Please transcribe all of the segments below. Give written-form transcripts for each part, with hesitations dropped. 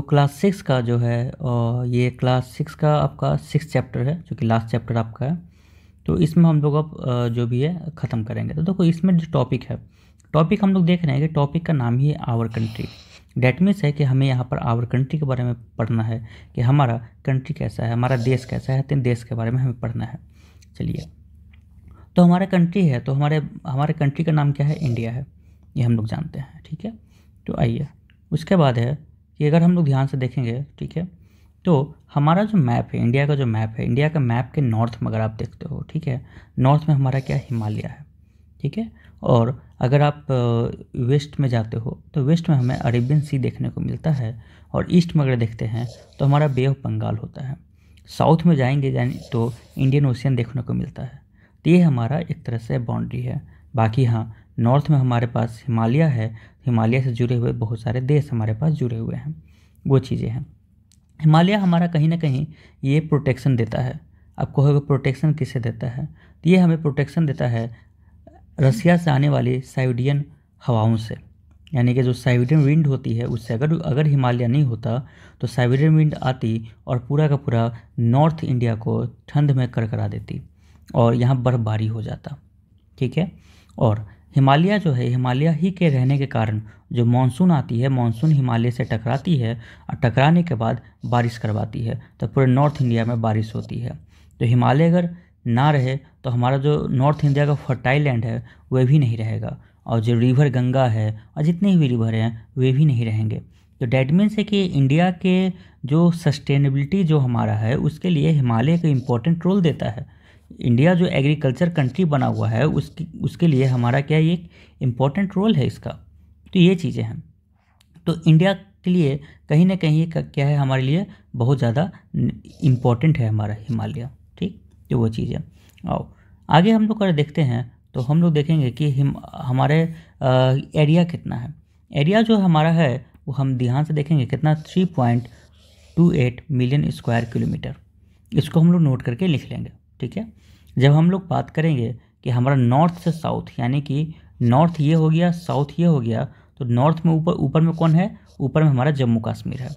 Class 6 का जो है ये क्लास 6 का आपका 6 चैप्टर है, जो कि लास्ट चैप्टर आपका है। तो इसमें हम लोग अब जो भी है ख़त्म करेंगे। तो देखो इसमें जो टॉपिक है, टॉपिक हम लोग देख रहे हैं कि टॉपिक का नाम ही है आवर कंट्री। डैट मीन्स है कि हमें यहाँ पर आवर कंट्री के बारे में पढ़ना है कि हमारा कंट्री कैसा है, हमारा देश कैसा है, 3 देश के बारे में हमें पढ़ना है। चलिए, तो हमारा कंट्री है, तो हमारे कंट्री का नाम क्या है? इंडिया है, ये हम लोग जानते हैं। ठीक है, तो आइए उसके बाद है कि अगर हम लोग ध्यान से देखेंगे, ठीक है, तो हमारा जो मैप है, इंडिया का जो मैप है, इंडिया का मैप के नॉर्थ में अगर आप देखते हो, ठीक है, नॉर्थ में हमारा क्या हिमालय है, ठीक है। और अगर आप वेस्ट में जाते हो तो वेस्ट में हमें अरेबियन सी देखने को मिलता है, और ईस्ट में अगर देखते हैं तो हमारा बे ऑफ बंगाल होता है। साउथ में जाएंगे तो इंडियन ओशियन देखने को मिलता है। तो ये हमारा एक तरह से बाउंड्री है। बाकी हाँ, नॉर्थ में हमारे पास हिमालय है, हिमालय से जुड़े हुए बहुत सारे देश हमारे पास जुड़े हुए हैं, वो चीज़ें हैं। हिमालय हमारा कहीं ना कहीं ये प्रोटेक्शन देता है। अब कहोगे प्रोटेक्शन किसे देता है? तो ये हमें प्रोटेक्शन देता है रसिया से आने वाली साइबेरियन हवाओं से, यानी कि जो साइबेरियन विंड होती है उससे अगर हिमालय नहीं होता तो साइबेरियन विंड आती और पूरा का पूरा नॉर्थ इंडिया को ठंड में करकरा देती और यहाँ बर्फबारी हो जाता। ठीक है, और हिमालय जो है, हिमालय ही के रहने के कारण जो मानसून आती है, मानसून हिमालय से टकराती है और टकराने के बाद बारिश करवाती है, तो पूरे नॉर्थ इंडिया में बारिश होती है। तो हिमालय अगर ना रहे तो हमारा जो नॉर्थ इंडिया का फर्टाइल लैंड है वह भी नहीं रहेगा, और जो रिवर गंगा है और जितने भी रिवर हैं वे भी नहीं रहेंगे। तो डैट मीन्स है कि इंडिया के जो सस्टेनेबिलिटी जो हमारा है उसके लिए हिमालय का इम्पोर्टेंट रोल देता है। इंडिया जो एग्रीकल्चर कंट्री बना हुआ है उसके लिए हमारा क्या ये इम्पोर्टेंट रोल है इसका। तो ये चीज़ें हैं, तो इंडिया के लिए कहीं ना कहीं क्या है, हमारे लिए बहुत ज़्यादा इम्पोर्टेंट है हमारा हिमालय। ठीक, तो वो चीज़ है। आओ आगे हम लोग अगर देखते हैं तो हम लोग देखेंगे कि हमारे एरिया कितना है। एरिया जो हमारा है वो हम ध्यान से देखेंगे कितना, 3.28 मिलियन स्क्वायर किलोमीटर। इसको हम लोग नोट करके लिख लेंगे। ठीक है, जब हम लोग बात करेंगे कि हमारा नॉर्थ से साउथ, यानी कि नॉर्थ ये हो गया, साउथ ये हो गया, तो नॉर्थ में ऊपर में कौन है? ऊपर में हमारा जम्मू कश्मीर है,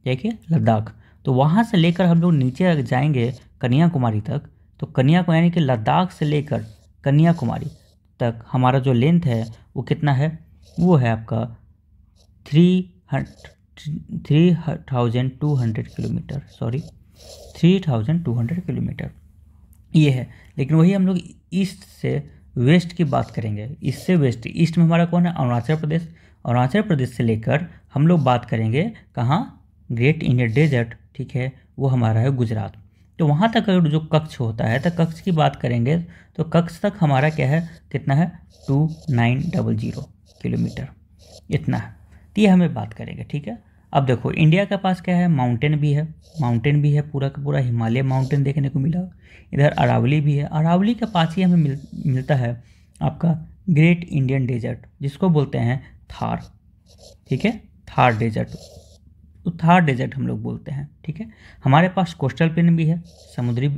ठीक है, लद्दाख। तो वहाँ से लेकर हम लोग नीचे जाएंगे कन्याकुमारी तक, तो कन्याकुमारी यानी कि लद्दाख से लेकर कन्याकुमारी तक हमारा जो लेंथ है वो कितना है? वो है आपका 3,200 किलोमीटर, सॉरी 3,200 किलोमीटर ये है। लेकिन वही हम लोग ईस्ट से वेस्ट की बात करेंगे, ईस्ट से वेस्ट, ईस्ट में हमारा कौन है? अरुणाचल प्रदेश। अरुणाचल प्रदेश से लेकर हम लोग बात करेंगे कहाँ? ग्रेट इंडियन डेजर्ट, ठीक है, वो हमारा है गुजरात। तो वहाँ तक अगर जो कच्छ होता है तो कच्छ की बात करेंगे तो कच्छ तक हमारा क्या है, कितना है? 2900 किलोमीटर, इतना है। तो ये हमें बात करेंगे। ठीक है, अब देखो इंडिया के पास क्या है? माउंटेन भी है, माउंटेन भी है, पूरा का पूरा हिमालय माउंटेन देखने को मिला। इधर अरावली भी है, अरावली के पास ही हमें मिलता है आपका ग्रेट इंडियन डेजर्ट, जिसको बोलते हैं थार। ठीक है, थार डेजर्ट, तो थार डेजर्ट हम लोग बोलते हैं। ठीक है, हमारे पास कोस्टल प्लेन भी है,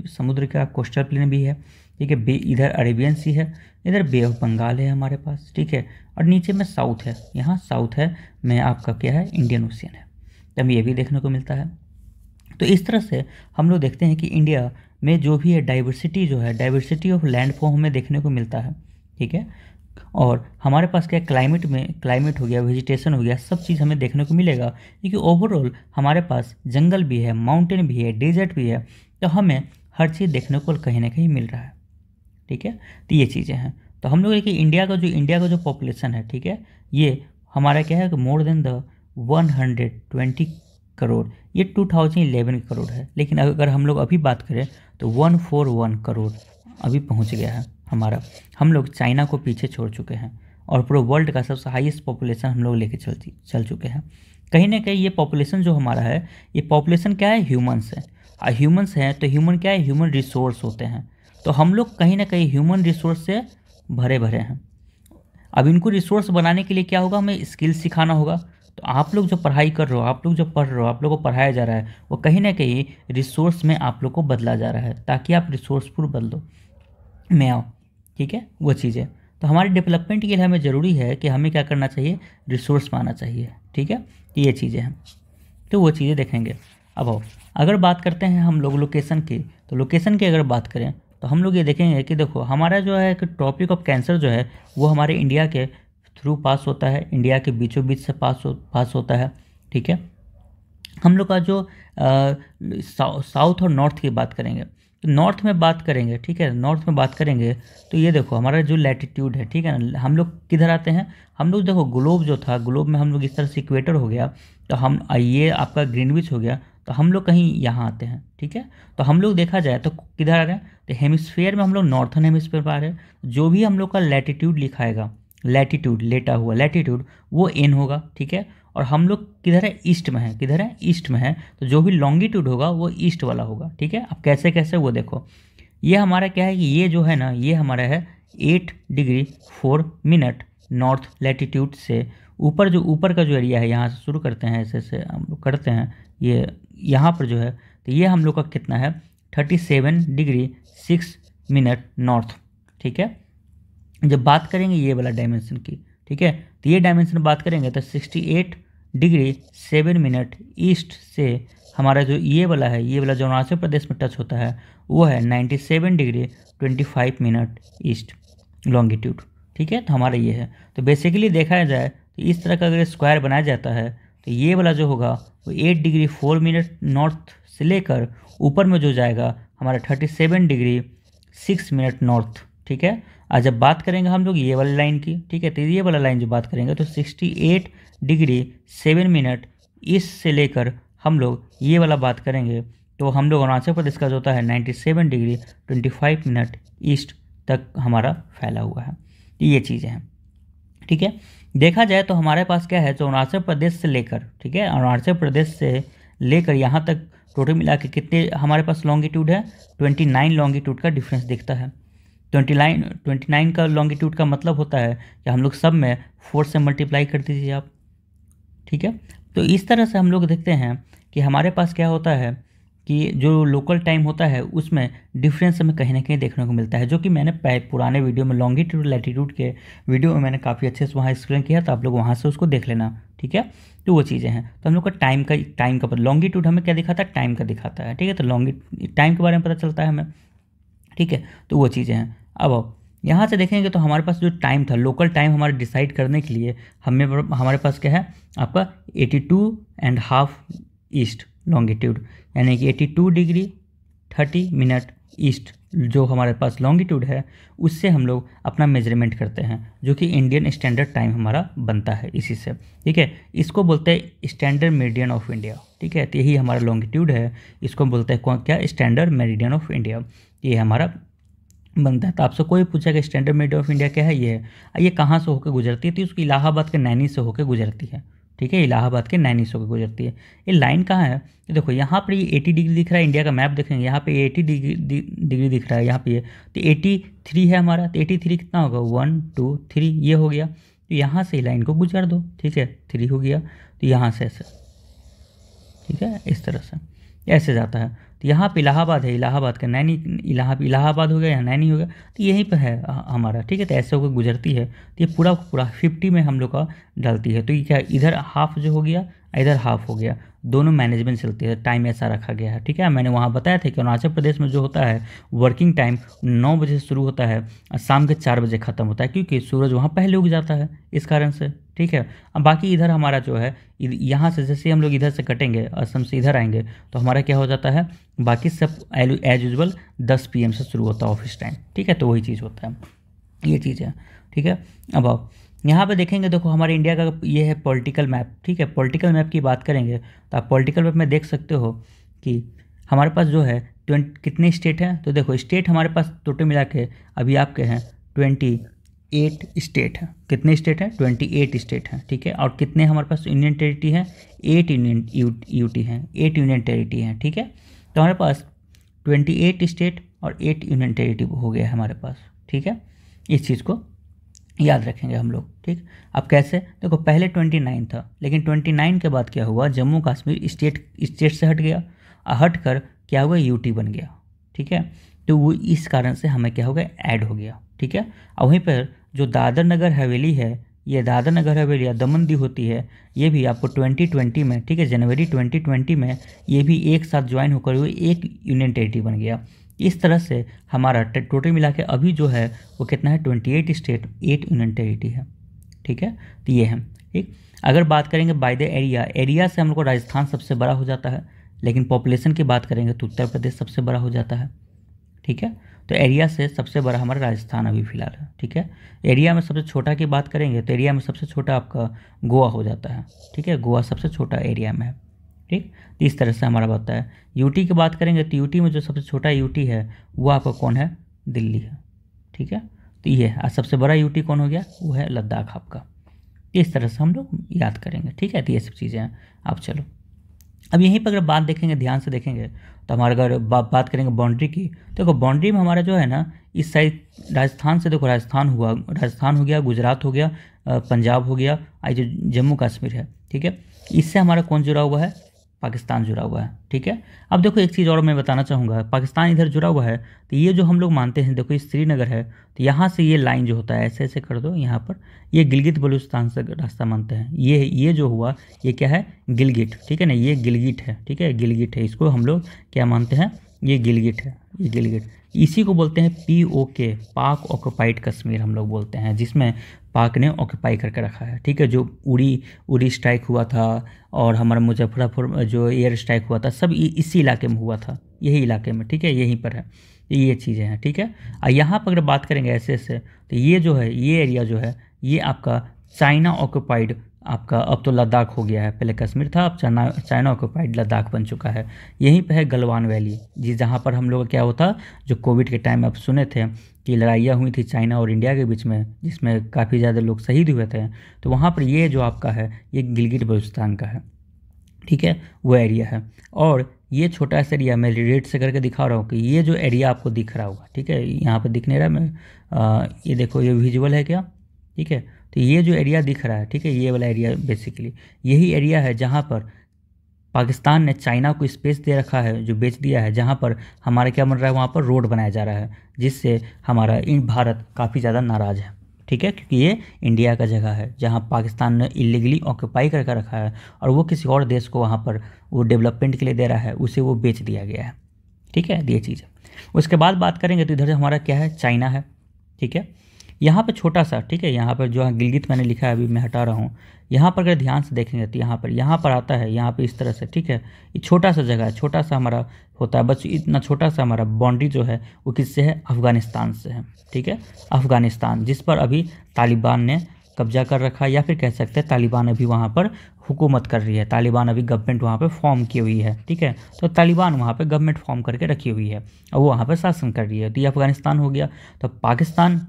समुद्र का कोस्टल प्लेन भी है। ठीक है, इधर अरेबियन सी है, इधर बे ऑफ बंगाल है हमारे पास। ठीक है, और नीचे में साउथ है, यहाँ साउथ है में आपका क्या है? इंडियन ओशियन है, तो हमें ये भी देखने को मिलता है। तो इस तरह से हम लोग देखते हैं कि इंडिया में जो भी है डाइवर्सिटी जो है, डाइवर्सिटी ऑफ लैंड फॉर्म हमें देखने को मिलता है। ठीक है, और हमारे पास क्या क्लाइमेट हो गया, वेजिटेशन हो गया, सब चीज़ हमें देखने को मिलेगा, क्योंकि ओवरऑल हमारे पास जंगल भी है, माउंटेन भी है, डेजर्ट भी है, तो हमें हर चीज़ देखने को कहीं ना कहीं मिल रहा है। ठीक है, तो ये चीज़ें हैं। तो हम लोग कि इंडिया का जो पॉपुलेशन है, ठीक है, ये हमारा क्या है कि मोर देन द 120 करोड़, ये 2011 करोड़ है। लेकिन अगर हम लोग अभी बात करें तो 141 करोड़ अभी पहुंच गया है हमारा। हम लोग चाइना को पीछे छोड़ चुके हैं और पूरे वर्ल्ड का सबसे हाईएस्ट पॉपुलेशन हम लोग लेके चल चुके हैं। कहीं ना कहीं ये पॉपुलेशन जो हमारा है, ये पॉपुलेशन क्या है? ह्यूमंस है। ह्यूमंस हैं तो ह्यूमन क्या है? ह्यूमन रिसोर्स होते हैं। तो हम लोग कहीं ना कहीं ह्यूमन रिसोर्स से भरे भरे हैं। अब इनको रिसोर्स बनाने के लिए क्या होगा? हमें स्किल सिखाना होगा। तो आप लोग जो पढ़ाई कर रहे हो, आप लोग जो पढ़ रहे हो, आप लोग को पढ़ाया जा रहा है, वो कहीं ना कहीं रिसोर्स में आप लोग को बदला जा रहा है, ताकि आप रिसोर्सफुल बदलो में आओ। ठीक है, वो चीज़ें। तो हमारे डेवलपमेंट के लिए हमें ज़रूरी है कि हमें क्या करना चाहिए? रिसोर्स पाना चाहिए। ठीक है, ये चीज़ें हैं। तो वो चीज़ें देखेंगे। अब आओ, अगर बात करते हैं हम लोग लोकेशन की, तो लोकेशन की अगर बात करें तो हम लोग ये देखेंगे कि देखो हमारा जो है कि ट्रॉपिक ऑफ कैंसर जो है वो हमारे इंडिया के थ्रू पास होता है, इंडिया के बीचों बीच से पास होता है। ठीक है, हम लोग का जो साउथ और नॉर्थ की बात करेंगे, तो नॉर्थ में बात करेंगे, ठीक है, नॉर्थ में बात करेंगे तो ये देखो हमारा जो लैटिट्यूड है, ठीक है ना, हम लोग किधर आते हैं, हम लोग देखो ग्लोब जो था, ग्लोब में हम लोग इस तरह से इक्वेटर हो गया, तो हम ये आपका ग्रीनविच हो गया, तो हम लोग कहीं यहाँ आते हैं। ठीक है, तो हम लोग देखा जाए तो किधर आ रहे हैं, तो हेमिस्फेयर में हम लोग नॉर्थन हेमिस्फेयर पर आ रहे हैं। जो भी हम लोग का लैटिट्यूड लिखाएगा, लैटिट्यूड लेटा हुआ लैटिट्यूड वो एन होगा। ठीक है, और हम लोग किधर है, ईस्ट में है, किधर है, ईस्ट में है, तो जो भी लॉन्गिट्यूड होगा वो ईस्ट वाला होगा। ठीक है, अब कैसे कैसे वो देखो, ये हमारा क्या है कि ये जो है ना, ये हमारा है 8 डिग्री 4 मिनट नॉर्थ लैटिट्यूड से ऊपर, जो ऊपर का जो एरिया है यहाँ से शुरू करते हैं, ऐसे ऐसे हम लोग करते हैं, ये यहाँ पर जो है, तो ये हम लोग का कितना है 37 डिग्री 6 मिनट नॉर्थ। ठीक है, जब बात करेंगे ये वाला डायमेंशन की, ठीक है, तो ये डायमेंशन बात करेंगे तो 68 डिग्री 7 मिनट ईस्ट से हमारा जो ये वाला है, ये वाला जो अरुणाचल प्रदेश में टच होता है वो है 97 डिग्री 25 मिनट ईस्ट लॉन्गिट्यूड। ठीक है, तो हमारा ये है, तो बेसिकली देखा जाए तो इस तरह का अगर स्क्वायर बनाया जाता है तो ये वाला जो होगा वो 8 डिग्री 4 मिनट नॉर्थ से लेकर ऊपर में जो जाएगा हमारा 37 डिग्री 6 मिनट नॉर्थ। ठीक है, आज जब बात करेंगे हम लोग ये वाली लाइन की, ठीक है, तो ये वाला लाइन जो बात करेंगे तो 68 डिग्री 7 मिनट ईस्ट से लेकर हम लोग ये वाला बात करेंगे तो हम लोग अरुणाचल प्रदेश का जो होता है 97 डिग्री 25 मिनट ईस्ट तक हमारा फैला हुआ है। ये चीज़ें हैं। ठीक है, देखा जाए तो हमारे पास क्या है, जो अरुणाचल प्रदेश से लेकर, ठीक है, अरुणाचल प्रदेश से लेकर यहाँ तक टोटल मिला के कितने हमारे पास लॉन्गिट्यूड है, 29 लॉन्गिट्यूड का डिफरेंस दिखता है। 29 का लॉन्गिट्यूड का मतलब होता है कि हम लोग सब में 4 से मल्टीप्लाई कर दीजिए आप। ठीक है, तो इस तरह से हम लोग देखते हैं कि हमारे पास क्या होता है कि जो लोकल टाइम होता है उसमें डिफरेंस हमें कहीं ना कहीं देखने को मिलता है, जो कि मैंने पुराने वीडियो में लॉन्गिट्यूड लैटिट्यूड के वीडियो में मैंने काफ़ी अच्छे से वहाँ एक्सप्लेन किया था, आप लोग वहाँ से उसको देख लेना। ठीक है, तो वो चीज़ें हैं। तो हम लोग का टाइम का लॉन्गिट्यूड हमें क्या दिखाता है, टाइम का दिखाता है। ठीक है, तो टाइम के बारे में पता चलता है हमें। ठीक है, तो वो चीज़ें हैं। अब यहाँ से देखेंगे तो हमारे पास जो टाइम था, लोकल टाइम हमारे डिसाइड करने के लिए हमारे पास क्या है आपका 82.5 ईस्ट लॉन्गिट्यूड, यानी कि 82 डिग्री 30 मिनट ईस्ट जो हमारे पास लॉन्गिट्यूड है उससे हम लोग अपना मेजरमेंट करते हैं, जो कि इंडियन स्टैंडर्ड टाइम हमारा बनता है इसी से। ठीक है, इसको बोलते हैं स्टैंडर्ड मेरिडियन ऑफ इंडिया। ठीक है, तो यही हमारा लॉन्गिट्यूड है, इसको बोलते हैं क्या, स्टैंडर्ड मेरिडियन ऑफ इंडिया, ये हमारा बनता है। तो आपसे कोई पूछा कि स्टैंडर्ड मेरिडियन ऑफ इंडिया क्या है, ये कहाँ से होकर गुजरती है, तो उसकी इलाहाबाद के नैनी से होकर गुजरती है। ठीक है, इलाहाबाद के नैनी से होकर गुजरती है। ये लाइन कहाँ है, तो देखो यहाँ पर ये 80 डिग्री दिख रहा है, इंडिया का मैप देखेंगे यहाँ पे 80 डिग्री दिख रहा है यहाँ पे, ये तो 83 है हमारा, तो 83 कितना होगा 1 2 3 ये हो गया, तो यहाँ से लाइन को गुजार दो। ठीक है, 3 हो गया, तो यहाँ से ऐसे, ठीक है, इस तरह से ऐसे जाता है। तो यहाँ पे इलाहाबाद है, इलाहाबाद का नैनी, इलाहाबाद हो गया, यहाँ नैनी हो गया, तो यहीं पर है हमारा। ठीक है, तो ऐसे होकर गुजरती है, तो ये पूरा 50 में हम लोग का डालती है। तो ये क्या, इधर हाफ जो हो गया, इधर हाफ हो गया, दोनों मैनेजमेंट चलती है, टाइम ऐसा रखा गया है। ठीक है, मैंने वहाँ बताया था कि अरुणाचल प्रदेश में जो होता है वर्किंग टाइम 9 बजे से शुरू होता है और शाम के 4 बजे ख़त्म होता है, क्योंकि सूरज वहाँ पहले उग जाता है इस कारण से। ठीक है, अब बाकी इधर हमारा जो है यहाँ से जैसे हम लोग इधर से कटेंगे असम से इधर आएंगे तो हमारा क्या हो जाता है, बाकी सब एज यूजुअल 10 PM से शुरू होता है ऑफिस टाइम। ठीक है, तो वही चीज़ होता है, ये चीज़ है। ठीक है, अब आप यहाँ पे देखेंगे, देखो हमारे इंडिया का ये है पॉलिटिकल मैप। ठीक है, पॉलिटिकल मैप की बात करेंगे तो आप पॉलिटिकल मैप में देख सकते हो कि हमारे पास जो है कितने स्टेट हैं, तो देखो स्टेट हमारे पास टोटल मिला के अभी आपके हैं 28 स्टेट हैं। कितने स्टेट हैं, 28 स्टेट हैं। ठीक है, और कितने हमारे पास यूनियन टेरिटरी हैं, 8 यूनियन यूटी हैं, 8 यूनियन टेरिटरी हैं। ठीक है, तो हमारे पास 28 स्टेट और 8 यूनियन टेरिटरी हो गया है हमारे पास। ठीक है, इस चीज़ को याद रखेंगे हम लोग। ठीक, अब कैसे, देखो पहले 29 था, लेकिन 29 के बाद क्या हुआ, जम्मू कश्मीर स्टेट से हट गया, हट कर क्या हुआ, यूटी बन गया। ठीक है, तो वो इस कारण से हमें क्या हो गया, ऐड हो गया। ठीक है, और वहीं पर जो दादर नगर हवेली है ये दादरा नगर हवेली या दमन दीव होती है, ये भी आपको 2020 में, ठीक है, जनवरी 2020 में ये भी एक साथ ज्वाइन होकर हुए एक यूनियन टेरिटरी बन गया। इस तरह से हमारा टोटल मिला के अभी जो है वो कितना है, 28 स्टेट 8 यूनियन टेरिटरी है, ठीक है। तो ये है, ठीक। अगर बात करेंगे बाय द एरिया से हम लोग को राजस्थान सबसे बड़ा हो जाता है, लेकिन पॉपुलेशन की बात करेंगे तो उत्तर प्रदेश सबसे बड़ा हो जाता है, ठीक है। तो एरिया से सबसे बड़ा हमारा राजस्थान अभी फिलहाल है, ठीक है। एरिया में सबसे छोटा की बात करेंगे तो एरिया में सबसे छोटा आपका गोवा हो जाता है, ठीक है, गोवा सबसे छोटा एरिया में है, ठीक। तो इस तरह से हमारा बनता है। यूटी की बात करेंगे तो यूटी में जो सबसे छोटा यूटी है वो आपका कौन है, दिल्ली है, ठीक है। तो ये है, सबसे बड़ा यूटी कौन हो गया, वो है लद्दाख आपका। इस तरह से हम लोग याद करेंगे, ठीक है। तो ये सब चीज़ें हैं। अब चलो, अब यहीं पर अगर बात देखेंगे, ध्यान से देखेंगे तो हमारे अगर बात करेंगे बाउंड्री की, देखो बाउंड्री में हमारा जो है ना, इस साइड राजस्थान से देखो राजस्थान हो गया, गुजरात हो गया, पंजाब हो गया, आज जो जम्मू कश्मीर है, ठीक है, इससे हमारा कौन जुड़ा हुआ है, पाकिस्तान जुड़ा हुआ है, ठीक है। अब देखो एक चीज़ और मैं बताना चाहूँगा, पाकिस्तान इधर जुड़ा हुआ है तो ये जो हम लोग मानते हैं, देखो ये श्रीनगर है तो यहाँ से ये लाइन जो होता है ऐसे ऐसे कर दो यहाँ पर, ये गिलगित बलूचिस्तान से रास्ता मानते हैं। ये जो हुआ ये क्या है, गिलगिट, ठीक है ना, ये गिलगिट है, ठीक है, गिलगिट है, इसको हम लोग क्या मानते हैं, ये गिलगिट है, ये गिलगिट, इसी को बोलते हैं POK, पाक ऑक्युपाइड कश्मीर हम लोग बोलते हैं, जिसमें पाक ने ऑक्युपाई करके रखा है, ठीक है। जो उड़ी स्ट्राइक हुआ था और हमारा मुजफ्फरपुर जो एयर स्ट्राइक हुआ था, सब इसी इलाके में हुआ था, यही इलाके में, ठीक है, यहीं पर है, ये चीज़ें हैं, ठीक है। और यहाँ पर अगर बात करेंगे ऐसे ऐसे तो ये जो है, ये एरिया जो है ये आपका चाइना ऑक्युपाइड आपका, अब तो लद्दाख हो गया है, पहले कश्मीर था, अब चाइना ऑक्युपाइड लद्दाख बन चुका है। यहीं पे है गलवान वैली जी, जहाँ पर हम लोग क्या होता, जो कोविड के टाइम में आप सुने थे कि लड़ाइयाँ हुई थी चाइना और इंडिया के बीच में, जिसमें काफ़ी ज़्यादा लोग शहीद हुए थे, तो वहाँ पर ये जो आपका है ये गिलगित बलूचिस्तान का है, ठीक है, वो एरिया है। और ये छोटा सा एरिया मैं रेड से करके दिखा रहा हूँ कि ये जो एरिया आपको दिख रहा होगा, ठीक है, यहाँ पर दिख नहीं रहा मैं, ये देखो ये विजुअल है क्या, ठीक है। तो ये जो एरिया दिख रहा है, ठीक है, ये वाला एरिया बेसिकली यही एरिया है जहाँ पर पाकिस्तान ने चाइना को स्पेस दे रखा है, जो बेच दिया है, जहाँ पर हमारा क्या बन रहा है, वहाँ पर रोड बनाया जा रहा है, जिससे हमारा भारत काफ़ी ज़्यादा नाराज़ है, ठीक है, क्योंकि ये इंडिया का जगह है जहाँ पाकिस्तान ने इलीगली ऑक्यूपाई करके रखा है और वो किसी और देश को वहाँ पर वो डेवलपमेंट के लिए दे रहा है, उसे वो बेच दिया गया है, ठीक है, ये चीज़ है। उसके बाद बात करेंगे तो इधर से हमारा क्या है, चाइना है, ठीक है। यहाँ पर छोटा सा, ठीक है, यहाँ पर जो है गिलगित मैंने लिखा है, अभी मैं हटा रहा हूँ, यहाँ पर अगर ध्यान से देखेंगे तो यहाँ पर आता है, यहाँ पर इस तरह से, ठीक है, ये छोटा सा जगह है, छोटा सा हमारा होता है, बस इतना छोटा सा हमारा बाउंड्री जो है वो किससे है, अफ़गानिस्तान से है, ठीक है, अफ़गानिस्तान, जिस पर अभी तालिबान ने कब्जा कर रखा है, या फिर कह सकते हैं तालिबान अभी वहाँ पर हुकूमत कर रही है, तालिबान अभी गवर्नमेंट वहाँ पे फॉर्म की हुई है, ठीक है। तो तालिबान वहाँ पे गवर्नमेंट फॉर्म करके रखी हुई है और वो वहाँ पर शासन कर रही है। तो ये अफ़गानिस्तान हो गया, तो पाकिस्तान,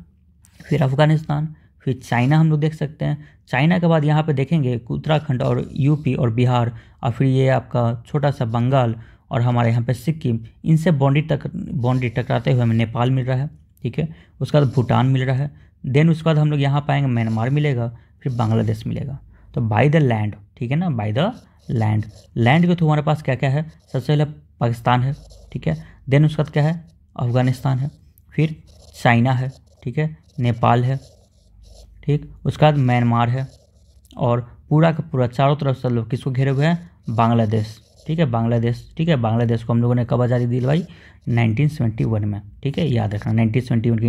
फिर अफ़गानिस्तान, फिर चाइना हम लोग देख सकते हैं। चाइना के बाद यहाँ पे देखेंगे उत्तराखंड और यूपी और बिहार, और फिर ये आपका छोटा सा बंगाल और हमारे यहाँ पे सिक्किम, इनसे बाउंड्री टकराते हुए हमें नेपाल मिल रहा है, ठीक है। उसके बाद भूटान मिल रहा है, देन उसके बाद हम लोग यहाँ पाएंगे म्यांमार मिलेगा, फिर बांग्लादेश मिलेगा। तो बाय द लैंड, ठीक है ना, बाय द लैंड के थ्रू हमारे पास क्या क्या है, सबसे पहले पाकिस्तान है, ठीक है, देन उसके बाद क्या है, अफ़गानिस्तान है, फिर चाइना है, ठीक है, नेपाल है, ठीक, उसके बाद म्यांमार है, और पूरा का पूरा चारों तरफ से लोग किसको घेरे हुए हैं, बांग्लादेश, ठीक है, बांग्लादेश, ठीक है। बांग्लादेश को हम लोगों ने कब आज़ादी दिलवाई, 1971 में, ठीक है, याद रखना 1971 की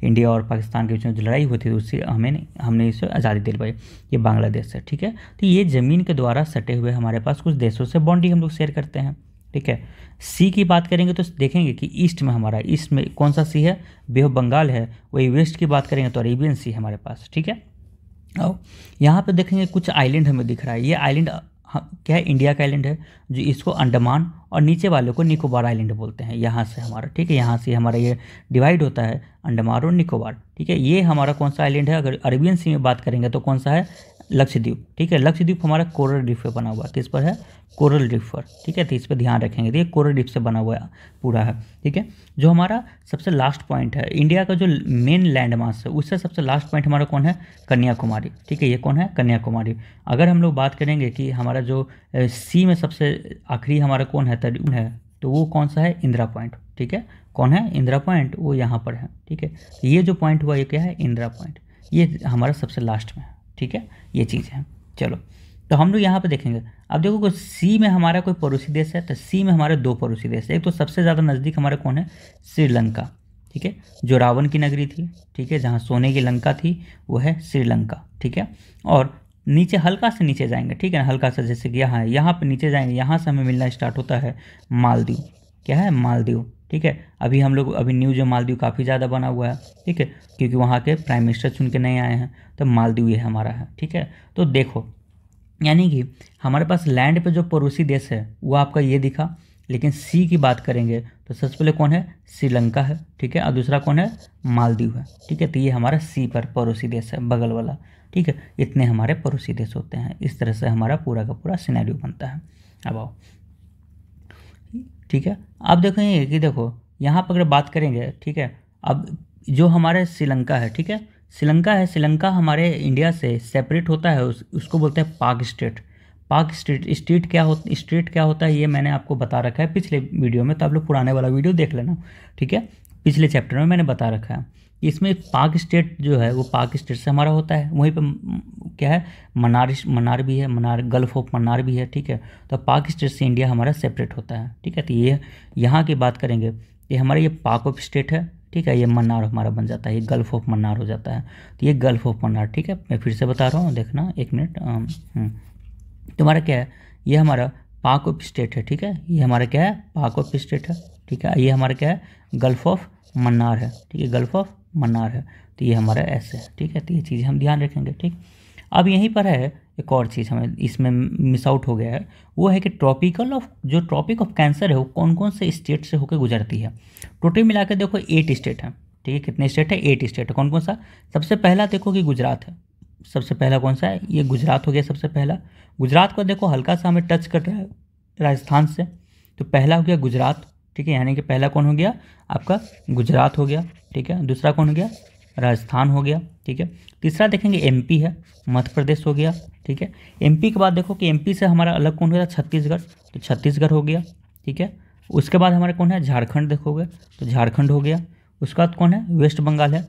इंडिया और पाकिस्तान के बीच में जो लड़ाई हुई थी उससे हमने इसे आज़ादी दिलवाई, ये बांग्लादेश है, ठीक है। तो ये ज़मीन के द्वारा सटे हुए हमारे पास कुछ देशों से बाउंड्री हम लोग शेयर करते हैं, ठीक है। सी की बात करेंगे तो देखेंगे कि ईस्ट में हमारा, ईस्ट में कौन सा सी है, बे ऑफ बंगाल है। वही वेस्ट की बात करेंगे तो अरेबियन सी है हमारे पास, ठीक है। और यहाँ पे देखेंगे कुछ आइलैंड हमें दिख रहा है, ये आइलैंड क्या है, इंडिया का आइलैंड है, जो इसको अंडमान और नीचे वाले को निकोबार आइलैंड बोलते हैं, यहाँ से हमारा, ठीक है, यहाँ से हमारा ये डिवाइड होता है अंडमान और निकोबार, ठीक है। ये हमारा कौन सा आइलैंड है, अगर अरेबियन सी में बात करेंगे तो कौन सा है, लक्षद्वीप, ठीक है। लक्षद्वीप हमारा कोरल रीफ पे बना हुआ है, किस पर है, कोरल रीफ पर, ठीक है। तो इस पर ध्यान रखेंगे, ये कोरल रीफ से बना हुआ है पूरा है, ठीक है। जो हमारा सबसे लास्ट पॉइंट है, इंडिया का जो मेन लैंड मास है उससे सबसे लास्ट पॉइंट हमारा कौन है, कन्याकुमारी, ठीक है, ये कौन है, कन्याकुमारी। अगर हम लोग बात करेंगे कि हमारा जो सी में सबसे आखिरी हमारा कौन है, तर्जुन है, तो वो कौन सा है, इंदिरा पॉइंट, ठीक है, कौन है, इंदिरा पॉइंट, वो यहाँ पर है, ठीक है। ये जो पॉइंट हुआ ये क्या है, इंदिरा पॉइंट। ये हमारा सबसे लास्ट में है, ठीक है, ये चीज़ है। चलो, तो हम लोग यहाँ पे देखेंगे। अब देखो कोई सी में हमारा कोई पड़ोसी देश है, तो सी में हमारे दो पड़ोसी देश है। एक तो सबसे ज़्यादा नज़दीक हमारा कौन है, श्रीलंका, ठीक है, जो रावण की नगरी थी, ठीक है, जहाँ सोने की लंका थी, वो है श्रीलंका, ठीक है। और नीचे हल्का से नीचे जाएंगे, ठीक है, हल्का सा, जैसे कि यहाँ पे नीचे जाएंगे, यहाँ से हमें मिलना स्टार्ट होता है मालदीव। क्या है, मालदीव, ठीक है। अभी हम लोग अभी न्यू जो मालदीव काफ़ी ज़्यादा बना हुआ है, ठीक है, क्योंकि वहाँ के प्राइम मिनिस्टर चुन के नहीं आए हैं, तो मालदीव ये हमारा है, ठीक है। तो देखो, यानी कि हमारे पास लैंड पे जो पड़ोसी देश है वो आपका ये दिखा, लेकिन सी की बात करेंगे तो सबसे पहले कौन है, श्रीलंका है, ठीक है, और दूसरा कौन है, मालदीव है, ठीक है। तो ये हमारा सी पर पड़ोसी देश है, बगल वाला, ठीक है। इतने हमारे पड़ोसी देश होते हैं। इस तरह से हमारा पूरा का पूरा सिनेरियो बनता है। अब आओ, ठीक है, अब देखेंगे कि देखो यहाँ पर अगर बात करेंगे, ठीक है, अब जो हमारे श्रीलंका है, ठीक है, श्रीलंका हमारे इंडिया से सेपरेट होता है, उसको बोलते हैं पाक स्टेट। पाक स्टेट, स्टेट क्या होता है ये मैंने आपको बता रखा है पिछले वीडियो में, तो आप लोग पुराने वाला वीडियो देख लेना, ठीक है। पिछले चैप्टर में मैंने बता रखा है। इसमें पाक स्टेट जो है वो पाक स्टेट से हमारा होता है। वहीं पे क्या है, मन्नार भी है, मन्नार, गल्फ ऑफ मन्नार भी है, ठीक है। तो पाक स्टेट से इंडिया हमारा सेपरेट होता है, ठीक है। तो ये यहाँ की बात करेंगे, ये हमारा ये पाक ऑफ स्टेट है, ठीक है, ये मन्नार हमारा बन जाता है, ये गल्फ ऑफ मन्नार हो जाता है। तो ये गल्फ ऑफ मन्नार, ठीक है, मैं फिर से बता रहा हूँ, देखना एक मिनट। तुम्हारा क्या है, ये हमारा पाक ऑफ स्टेट है, ठीक है, ये हमारा क्या है, पाक ऑफ स्टेट है, ठीक है। ये हमारा क्या है, गल्फ ऑफ मन्नार है, ठीक है, गल्फ ऑफ मन्नार है। तो ये हमारा ऐसे है, ठीक है। तो ये चीज़ हम ध्यान रखेंगे, ठीक। अब यहीं पर है एक और चीज़ हमें इसमें मिस आउट हो गया है, वो है कि जो ट्रॉपिक ऑफ कैंसर है वो कौन कौन से स्टेट से होकर गुजरती है। टोटल मिला के देखो 8 स्टेट है, ठीक है। कितने स्टेट है, 8 स्टेट है। कौन कौन सा, सबसे पहला देखो कि गुजरात है, सबसे पहला कौन सा है, ये गुजरात हो गया सबसे पहला। गुजरात को देखो हल्का सा हमें टच कर रहा है राजस्थान से, तो पहला हो गया गुजरात, ठीक है, यानी कि पहला कौन हो गया आपका, गुजरात हो गया, ठीक है। दूसरा कौन हो गया, राजस्थान हो गया, ठीक है। तीसरा देखेंगे एमपी है, मध्य प्रदेश हो गया, ठीक है। एमपी के बाद देखो कि एमपी से हमारा अलग कौन हो गया, छत्तीसगढ़, तो छत्तीसगढ़ हो गया, ठीक है। उसके बाद हमारे कौन है, झारखंड देखोगे तो झारखंड हो गया। उसके बाद कौन है, वेस्ट बंगाल है,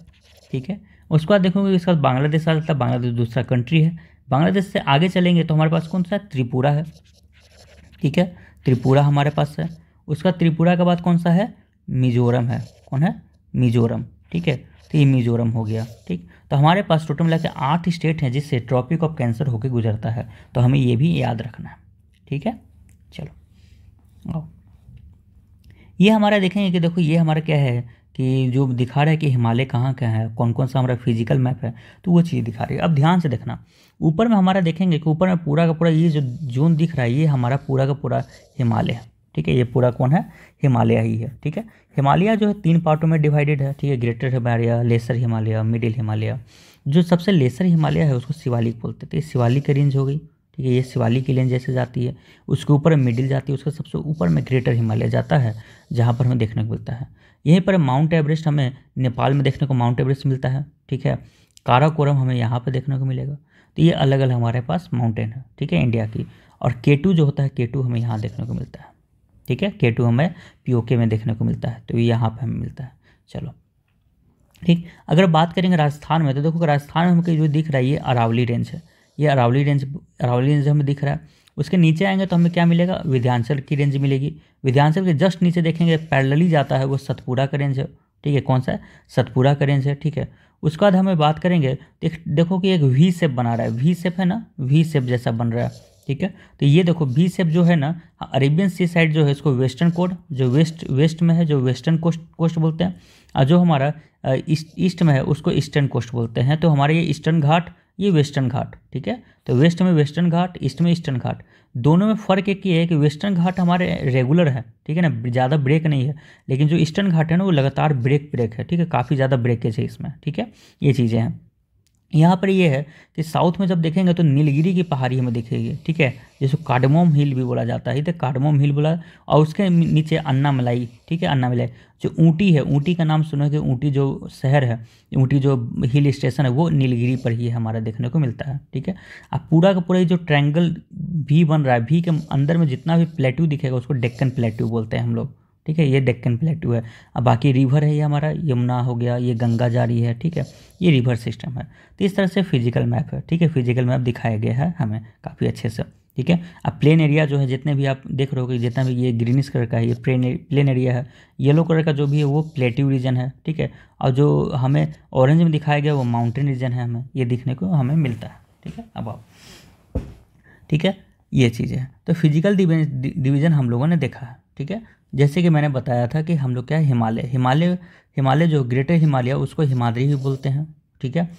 ठीक है। उसके बाद देखोगे इसके बाद बांग्लादेश आ जाता है, बांग्लादेश दूसरा कंट्री है। बांग्लादेश से आगे चलेंगे तो हमारे पास कौन सा है, त्रिपुरा है, ठीक है, त्रिपुरा हमारे पास है। उसका त्रिपुरा के बाद कौन सा है, मिजोरम है, कौन है, मिजोरम, ठीक है। तो ये मिजोरम हो गया, ठीक। तो हमारे पास टोटल मिला के 8 स्टेट हैं जिससे ट्रॉपिक ऑफ कैंसर होकर गुजरता है, तो हमें ये भी याद रखना है, ठीक है। चलो आओ, ये हमारा देखेंगे कि देखो ये हमारा क्या है कि जो दिखा रहा है कि हिमालय कहाँ कहाँ है, कौन कौन सा हमारा फिजिकल मैप है, तो वो चीज़ दिखा रही है। अब ध्यान से देखना, ऊपर में हमारा देखेंगे कि ऊपर में पूरा का पूरा ये जो जोन दिख रहा है ये हमारा पूरा का पूरा हिमालय है, ठीक है। ये पूरा कौन है, हिमालय ही है, ठीक है। हिमालय जो है 3 पार्टों में डिवाइडेड है, ठीक है, greater Himalaya, lesser Himalaya, middle Himalaya. जो सबसे लेसर हिमालय है उसको शिवालिक बोलते थे, शिवालिक की रेंज हो गई, ठीक है, ये शिवालिक की रेंज जैसे जाती है, उसके ऊपर मिडिल जाती है, उसके सबसे ऊपर में ग्रेटर हिमालय जाता है, जहाँ पर हमें देखने को मिलता है। यहीं पर माउंट एवरेस्ट हमें नेपाल में देखने को माउंट एवरेस्ट मिलता है, ठीक है। काराकोरम हमें यहाँ पर देखने को मिलेगा। तो ये अलग अलग हमारे पास माउंटेन है, ठीक है, इंडिया की। और K2 जो होता है, K2 हमें यहाँ देखने को मिलता है, ठीक है, K2 हमें POK में देखने को मिलता है, तो ये यहाँ पे हमें मिलता है। चलो ठीक, अगर बात करेंगे राजस्थान में, तो देखो राजस्थान में हमको जो दिख रहा है ये अरावली रेंज है, ये अरावली रेंज हमें दिख रहा है। उसके नीचे आएंगे तो हमें क्या मिलेगा, विंध्याचल की रेंज मिलेगी। विंध्याचल के जस्ट नीचे देखेंगे पैरेलली जाता है वो सतपुरा का रेंज है, ठीक है, कौन सा है, सतपुरा का रेंज है, ठीक है। उसके बाद हमें बात करेंगे, देखो कि एक वी शेप बना रहा है, वी शेप है ना, वी शेप जैसा बन रहा है, ठीक है। तो ये देखो वी शेप जो है ना, अरेबियन सी साइड जो है इसको वेस्टर्न कोस्ट, जो वेस्ट में है जो वेस्टर्न कोस्ट बोलते हैं, और जो हमारा ईस्ट में है उसको ईस्टर्न कोस्ट बोलते हैं। तो हमारे ये ईस्टर्न घाट, ये वेस्टर्न घाट, ठीक है। तो वेस्ट में वेस्टर्न घाट, ईस्ट में ईस्टर्न घाट, दोनों में फ़र्क एक ही है कि वेस्टर्न घाट हमारे रेगुलर है, ठीक है ना, ज़्यादा ब्रेक नहीं है, लेकिन जो ईस्टर्न घाट है ना वो लगातार ब्रेक है, ठीक है, काफ़ी ज़्यादा ब्रेकेज है इसमें, ठीक है, ये चीज़ें हैं। यहाँ पर ये है कि साउथ में जब देखेंगे तो नीलगिरी की पहाड़ी हमें दिखेगी, ठीक है, जिसको कार्डमोम हिल भी बोला जाता है, तो कार्डमोम हिल बोला, और उसके नीचे अन्नामलाई, ठीक है, अन्नामलाई जो ऊटी है, ऊटी का नाम सुना है कि ऊटी जो शहर है, ऊटी जो हिल स्टेशन है वो नीलगिरी पर ही हमारा देखने को मिलता है, ठीक है। अब पूरा का पूरा जो ट्रायंगल भी बन रहा है, भी के अंदर में जितना भी प्लेट्यू दिखेगा उसको डेक्कन प्लेट्यू बोलते हैं हम लोग, ठीक है, ये डेक्कन प्लेटू है। अब बाकी रिवर है, ये हमारा यमुना हो गया, ये गंगा जारी है, ठीक है, ये रिवर सिस्टम है। तो इस तरह से फिजिकल मैप है, ठीक है, फिजिकल मैप दिखाया गया है हमें काफ़ी अच्छे से, ठीक है। अब प्लेन एरिया जो है, जितने भी आप देख रहे हो कि जितना भी ये ग्रीनिश कलर का है ये प्लेन एरिया है, येलो कलर का जो भी है वो प्लेट्यू रीजन है, ठीक है, और जो हमें ऑरेंज में दिखाया गया वो माउंटेन रीजन है, हमें ये देखने को हमें मिलता है, ठीक है। अब आप, ठीक है, ये चीज़ है। तो फिजिकल डिवीज़न हम लोगों ने देखा है, ठीक है। जैसे कि मैंने बताया था कि हम लोग क्या है, हिमालय जो ग्रेटर हिमालय उसको हिमाद्री भी बोलते हैं, ठीक है।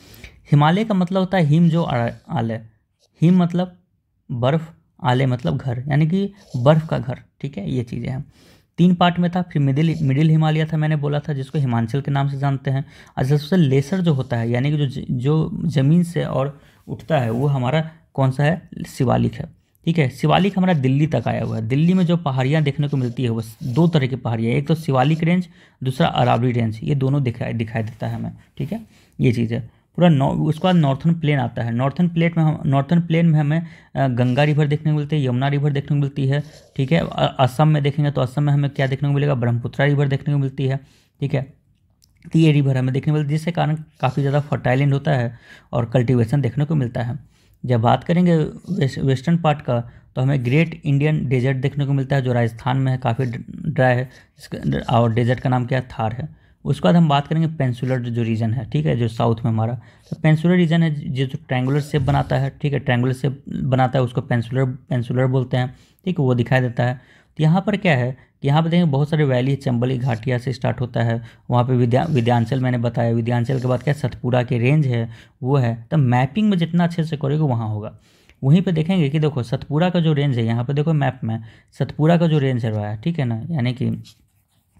हिमालय का मतलब होता है हिम जो आलय, हिम मतलब बर्फ़, आलय मतलब घर, यानी कि बर्फ़ का घर, ठीक है, ये चीज़ें हैं। 3 पार्ट में था। फिर मिडिल हिमालय था, मैंने बोला था, जिसको हिमाचल के नाम से जानते हैं। और सबसे लेसर जो होता है, यानी कि जो ज़मीन से और उठता है, वो हमारा कौन सा है, शिवालिक है, ठीक है। शिवालिक हमारा दिल्ली तक आया हुआ है। दिल्ली में जो पहाड़ियाँ देखने को मिलती है वो 2 तरह की पहाड़ियाँ, एक तो शिवालिक रेंज, दूसरा अरावली रेंज, ये दोनों दिखाई देता है हमें, ठीक है, ये चीज़ है पूरा। उसके बाद नॉर्थन प्लेन आता है। नॉर्थन प्लेन में हमें गंगा रिवर देखने को मिलती है, यमुना रिवर देखने को मिलती है, ठीक है। असम में देखेंगे तो असम में हमें क्या देखने को मिलेगा, ब्रह्मपुत्रा रिवर देखने को मिलती है, ठीक है। तो ये रिवर हमें देखने को मिलती है, जिसके कारण काफ़ी ज़्यादा फर्टाइल लैंड होता है और कल्टीवेशन देखने को मिलता है। जब बात करेंगे वेस्टर्न पार्ट का, तो हमें ग्रेट इंडियन डेजर्ट देखने को मिलता है, जो राजस्थान में है, काफ़ी ड्राई है, और डेजर्ट का नाम क्या है, थार है। उसके बाद हम बात करेंगे पेंसुलर जो रीजन है, ठीक है, जो साउथ में हमारा, तो पेंसुलर रीजन है जो ट्रायंगुलर शेप बनाता है, ठीक है, ट्रायंगुलर शेप बनाता है, उसको पेंसुलर बोलते हैं, ठीक है, वो दिखाई देता है। तो यहाँ पर क्या है कि यहाँ पर देखेंगे बहुत सारे वैली, चंबल की घाटिया से स्टार्ट होता है, वहाँ पे विंध्याचल मैंने बताया, विंध्याचल के बाद क्या सतपुड़ा के रेंज है वो है। तो मैपिंग में जितना अच्छे से करोगे वहाँ होगा। वहीं पे देखेंगे कि देखो सतपुड़ा का जो रेंज है, यहाँ पे देखो मैप में सतपुड़ा का जो रेंज है रहा है, ठीक है ना, यानी कि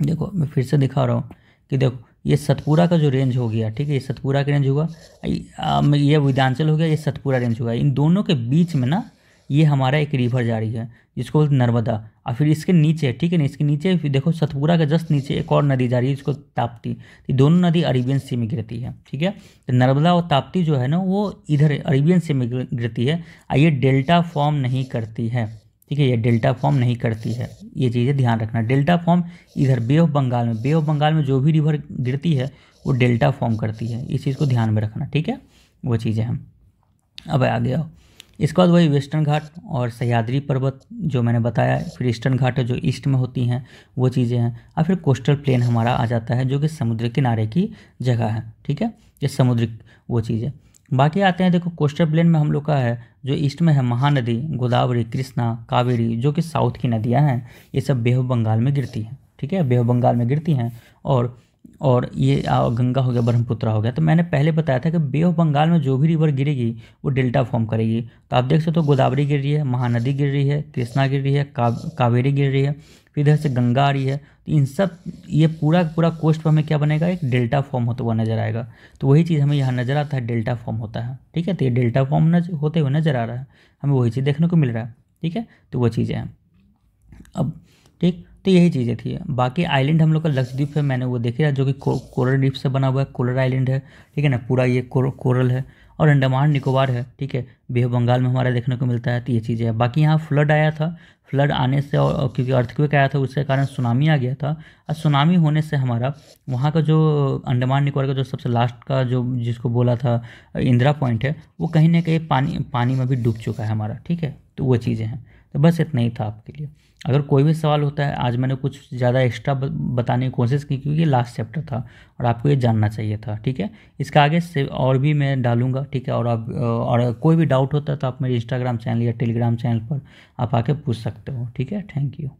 देखो मैं फिर से दिखा रहा हूँ कि देखो ये सतपुड़ा का जो रेंज हो गया, ठीक है, ये सतपुड़ा का रेंज हुआ, ये विंध्याचल हो गया, ये सतपुड़ा रेंज हुआ। इन दोनों के बीच में ना ये हमारा एक रिवर जा रही है जिसको बोलते नर्मदा, और फिर इसके नीचे, ठीक है ना, इसके नीचे फिर देखो सतपुड़ा के जस्ट नीचे एक और नदी जा रही है जिसको ताप्ती। ये दोनों नदी अरेबियन सी में गिरती है, ठीक है। तो नर्मदा और ताप्ती जो है ना वो इधर अरेबियन सी में गिरती है, और ये डेल्टा फॉर्म नहीं करती है, ठीक है, ये डेल्टा फॉर्म नहीं करती है, ये चीज़ें ध्यान रखना। डेल्टा फॉर्म इधर बे ऑफ बंगाल में जो भी रिवर गिरती है वो डेल्टा फॉर्म करती है, इस चीज़ को ध्यान में रखना, ठीक है, वो चीज़ें हैं। अब आगे आओ, इसके बाद वही वेस्टर्न घाट और सह्याद्री पर्वत जो मैंने बताया, फिर ईस्टर्न घाट है जो ईस्ट में होती हैं, वो चीज़ें हैं, और फिर कोस्टल प्लेन हमारा आ जाता है जो कि समुद्र किनारे की जगह है, ठीक है, ये समुद्र वो चीज़ें। बाकी आते हैं, देखो कोस्टल प्लेन में हम लोग का है जो ईस्ट में है महानदी, गोदावरी, कृष्णा, कावेरी, जो कि साउथ की नदियाँ हैं, ये सब बे ऑफ बंगाल में गिरती हैं, ठीक है, बे ऑफ बंगाल में गिरती हैं। और ये गंगा हो गया, ब्रह्मपुत्रा हो गया। तो मैंने पहले बताया था कि बे ऑफ बंगाल में जो भी रिवर गिरेगी वो डेल्टा फॉर्म करेगी। तो आप देख सकते हो गोदावरी गिर रही है, महानदी गिर रही है, कृष्णा गिर रही है, कावेरी गिर रही है, फिर इधर से गंगा आ रही है। तो इन सब ये पूरा कोस्ट पर हमें क्या बनेगा, एक डेल्टा फॉर्म होता हुआ नजर आएगा। तो वही चीज़ हमें यहाँ नज़र आता है, डेल्टा फॉर्म होता है, ठीक है। तो ये डेल्टा फॉर्म होते हुए नजर आ रहा है, हमें वही चीज़ देखने को मिल रहा है, ठीक है। तो वो चीज़ें हैं अब, ठीक। तो यही चीज़ें थी। बाकी आइलैंड हम लोग का लक्षद्वीप है, मैंने वो देखे है, जो कि कोरल रीफ से बना हुआ है, कोरल आइलैंड है, ठीक है ना, पूरा ये कोरल है। और अंडमान निकोबार है, ठीक है, बे ऑफ बंगाल में हमारा देखने को मिलता है। तो ये चीज़ें है। बाकी यहाँ फ्लड आया था, फ्लड आने से और क्योंकि अर्थक्वेक आया था उसके कारण सुनामी आ गया था, और सुनामी होने से हमारा वहाँ का जो अंडमान निकोबार का जो सबसे लास्ट का जो जिसको बोला था इंदिरा पॉइंट है, वो कहीं ना कहीं पानी में भी डूब चुका है हमारा, ठीक है। तो वो चीज़ें हैं। तो बस इतना ही था आपके लिए। अगर कोई भी सवाल होता है, आज मैंने कुछ ज़्यादा एक्स्ट्रा बताने की कोशिश की क्योंकि लास्ट चैप्टर था और आपको ये जानना चाहिए था, ठीक है। इसका आगे से और भी मैं डालूंगा, ठीक है। और कोई भी डाउट होता है तो आप मेरे इंस्टाग्राम चैनल या टेलीग्राम चैनल पर आप आके पूछ सकते हो, ठीक है। Thank you.